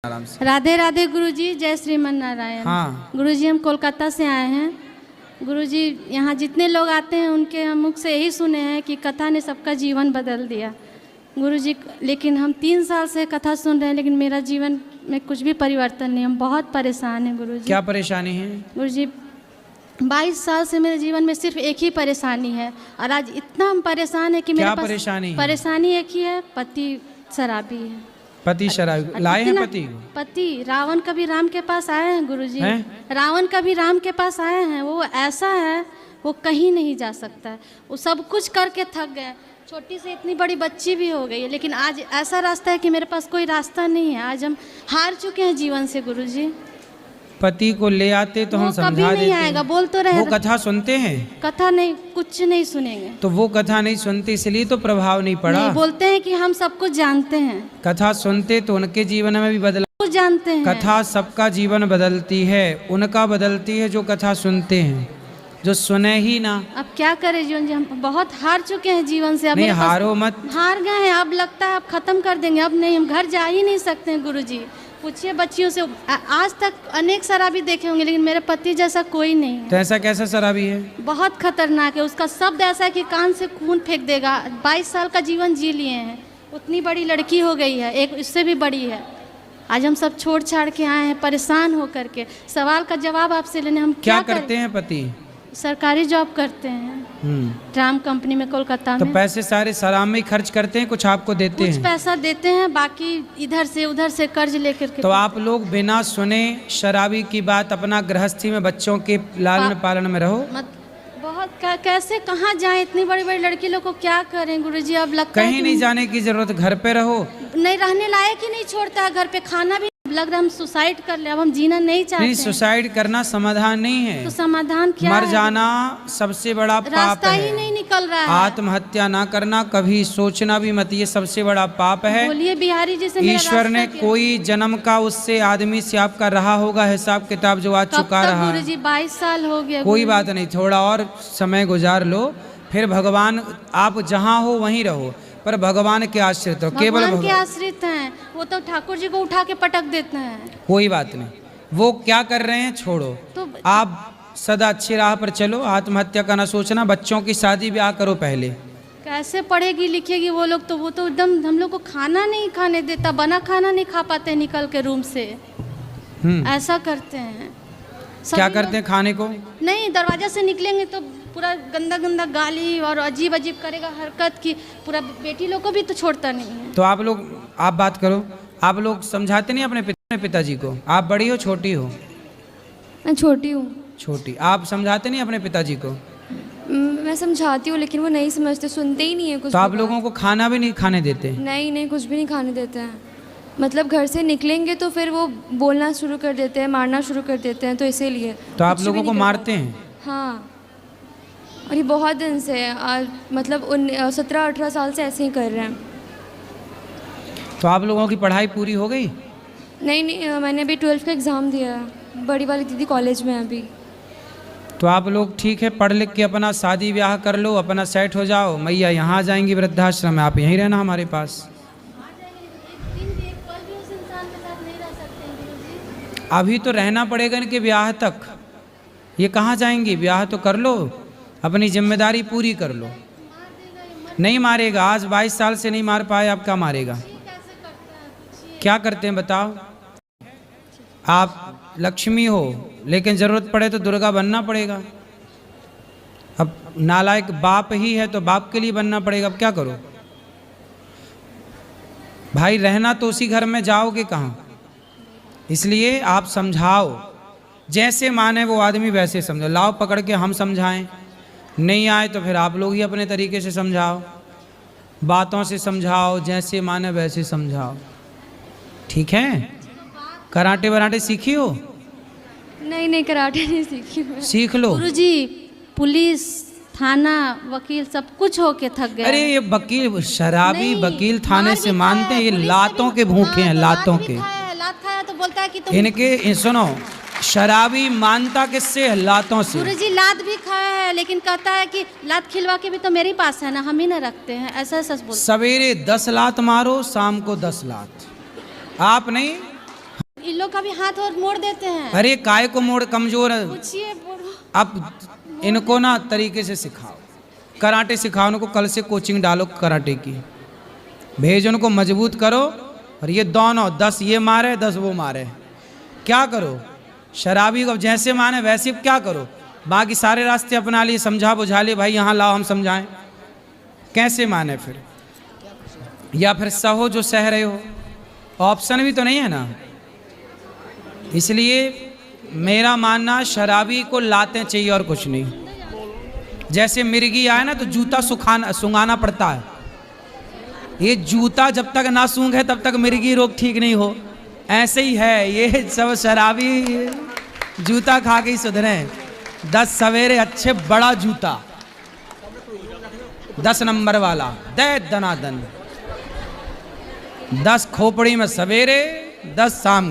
आराम से। राधे राधे गुरुजी, जय श्रीमन नारायण। हाँ गुरुजी, हम कोलकाता से आए हैं। गुरुजी, यहाँ जितने लोग आते हैं उनके हम मुख से यही सुने हैं कि कथा ने सबका जीवन बदल दिया। गुरुजी, लेकिन हम 3 साल से कथा सुन रहे हैं, लेकिन मेरा जीवन में कुछ भी परिवर्तन नहीं। हम बहुत परेशान हैं गुरुजी। क्या परेशानी है? गुरुजी, 22 साल से मेरे जीवन में सिर्फ एक ही परेशानी है, और आज इतना हम परेशान है कि मेरे पास परेशानी एक ही है, पति शराबी है। पति शराबी? लाए हैं पति? रावण कभी राम के पास आए हैं गुरुजी। रावण कभी राम के पास आए हैं। वो ऐसा है, वो कहीं नहीं जा सकता है। वो सब कुछ करके थक गए। छोटी से इतनी बड़ी बच्ची भी हो गई है, लेकिन आज ऐसा रास्ता है कि मेरे पास कोई रास्ता नहीं है। आज हम हार चुके हैं जीवन से गुरुजी। पति को ले आते तो हम समझा देते। कभी नहीं आएगा, बोल तो रहे। वो कथा सुनते हैं? कथा नहीं, कुछ नहीं सुनेंगे। तो वो कथा नहीं सुनते, इसलिए तो प्रभाव नहीं पड़ा। नहीं, बोलते हैं कि हम सब कुछ जानते हैं। कथा सुनते तो उनके जीवन में भी बदलाव कुछ जानते हैं। कथा सबका जीवन बदलती है, उनका बदलती है जो कथा सुनते हैं, जो सुने ही ना। अब क्या करें जीवन जी, हम बहुत हार चुके हैं जीवन से। अब नहीं, हारो मत। हार गए हैं, अब लगता है अब खत्म कर देंगे। अब नहीं, हम घर जा ही नहीं सकते हैं गुरुजी। पूछिए बच्चियों से, आज तक अनेक शराबी देखे होंगे, लेकिन मेरे पति जैसा कोई नहीं है। तो ऐसा कैसा शराबी है? बहुत खतरनाक है। उसका शब्द ऐसा है कि कान से खून फेंक देगा। 22 साल का जीवन जी लिए हैं, उतनी बड़ी लड़की हो गई है, एक इससे भी बड़ी है। आज हम सब छोड़ छाड़ के आए हैं परेशान होकर के। सवाल का जवाब आपसे लेने हम क्या करते हैं? पति सरकारी जॉब करते हैं, ट्राम कंपनी में कोलकाता में। तो पैसे सारे शराब में ही खर्च करते हैं? कुछ आपको देते हैं? कुछ पैसा देते हैं, बाकी इधर से उधर से कर्ज लेकर के। तो आप लोग बिना सुने शराबी की बात अपना गृहस्थी में बच्चों के लालन पालन में रहो। बहुत कैसे कहाँ जाएं? इतनी बड़ी बड़ी लड़की लोग को क्या करें गुरुजी? अब लगता है कहीं नहीं जाने की जरूरत, घर पे रहो। नहीं, रहने लायक ही नहीं छोड़ता है घर पे। खाना भी लग रहा है हम सुसाइड कर ले। अब हम जीना नहीं चाहते। नहीं, सुसाइड करना समाधान नहीं है। तो समाधान क्या? मर जाना सबसे बड़ा पाप है। रास्ता ही नहीं निकल रहा है। आत्महत्या ना करना, कभी सोचना भी मत, ये सबसे बड़ा पाप है। बोलिए बिहारी जी से। ईश्वर ने कोई जन्म का उससे आदमी से आपका रहा होगा हिसाब किताब, जो आज चुका रहा है। गुरुजी 22 साल हो गया। कोई बात नहीं, थोड़ा और समय गुजार लो, फिर भगवान, आप जहाँ हो वहीं रहो, पर भगवान के आश्रित हो। केवल भगवान के आश्रित हैं। वो तो ठाकुर जी को उठा के पटक देते हैं। कोई बात नहीं, वो क्या कर रहे हैं छोड़ो। तो आप सदा अच्छी राह पर चलो, आत्महत्या का ना सोचना। बच्चों की शादी ब्याह करो पहले। कैसे पढ़ेगी लिखेगी वो लोग? तो वो तो एकदम हम लोग को खाना नहीं खाने देता, बना खाना नहीं खा पाते निकल के रूम से। ऐसा करते हैं। क्या करते हैं? खाने को नहीं, दरवाजा से निकलेंगे तो पूरा गंदा गंदा गाली और अजीब अजीब करेगा हरकत की। पूरा बेटी लोग को भी तो छोड़ता नहीं है। तो आप लोग, आप बात करो। आप लोग समझाते नहीं अपने पिताजी को? आप बड़ी हो छोटी हो? मैं छोटी हूँ। छोटी। आप समझाते नहीं अपने पिताजी को? मैं समझाती हूँ, लेकिन वो नहीं समझते, सुनते ही नहीं है कुछ। तो आप लोगों को खाना भी नहीं खाने देते? नहीं, कुछ भी नहीं खाने देते हैं। मतलब घर से निकलेंगे तो फिर वो बोलना शुरू कर देते हैं, मारना शुरू कर देते हैं, तो इसीलिए। तो आप लोगों को मारते हैं? हाँ, और ये बहुत दिन से है। मतलब 17-18 साल से ऐसे ही कर रहे हैं। तो आप लोगों की पढ़ाई पूरी हो गई? नहीं, मैंने अभी 12th का एग्ज़ाम दिया है। बड़ी वाली दीदी कॉलेज में है अभी। तो आप लोग ठीक है, पढ़ लिख के अपना शादी ब्याह कर लो, अपना सेट हो जाओ। मैया यहाँ आ जाएंगी वृद्धाश्रम में, आप यहीं रहना हमारे पास। अभी तो रहना पड़ेगा इनके ब्याह तक। ये कहाँ जाएंगी? ब्याह तो कर लो, अपनी जिम्मेदारी पूरी कर लो। नहीं मारेगा, आज 22 साल से नहीं मार पाए, अब क्या मारेगा? क्या करते हैं बताओ? आप लक्ष्मी हो, लेकिन जरूरत पड़े तो दुर्गा बनना पड़ेगा। अब नालायक बाप ही है तो बाप के लिए बनना पड़ेगा। अब क्या करो भाई? रहना तो उसी घर में, जाओगे कहाँ? इसलिए आप समझाओ, जैसे माने वो आदमी वैसे समझो। लाओ पकड़ के हम समझाएं, नहीं आए तो फिर आप लोग ही अपने तरीके से समझाओ, बातों से समझाओ, जैसे माने वैसे समझाओ। ठीक है? कराटे वराटे सीखी हो? नहीं, कराटे नहीं सीखी मैं। सीख लो गुरुजी। पुलिस, थाना, वकील सब कुछ होके थक गए। अरे ये वकील, शराबी वकील थाने से मानते हैं? ये लातों के भूखे हैं, लातों के। लात खाया तो बोलता है कि तुम इनके सुनो, शराबी मानता किससे? लातों से। गुरुजी लात भी खाया है, लेकिन कहता है कि लात खिलवा के भी तो मेरे पास है ना, हम ही ना रखते हैं। ऐसा सच बोलता। सवेरे 10 लात मारो, शाम को 10 लात। आप नहीं, इन लोग का भी हाथ और मोड़ देते हैं। अरे काय को मोड़ कमजोर है। पूछिए बोलो। अब इनको ना तरीके से सिखाओ, कराटे सिखाओ उनको, कल से कोचिंग डालो कराटे की, भेज उनको, मजबूत करो। और ये दोनों 10 ये मारे 10 वो मारे, क्या करो? शराबी को जैसे माने वैसे क्या करो, बाकी सारे रास्ते अपना लिए, समझा बुझा लिए, भाई यहाँ लाओ हम समझाएं, कैसे माने फिर? या फिर सहो जो सह रहे हो, ऑप्शन भी तो नहीं है ना। इसलिए मेरा मानना शराबी को लाते चाहिए और कुछ नहीं। जैसे मिर्गी आए ना तो जूता सुंघाना पड़ता है, ये जूता जब तक ना सूंघे तब तक मिर्गी रोग ठीक नहीं हो। ऐसे ही है ये सब शराबी, जूता खा के ही सुधरे। 10 सवेरे अच्छे बड़ा जूता 10 नंबर वाला दे दनादन, 10 खोपड़ी में सवेरे 10 शाम।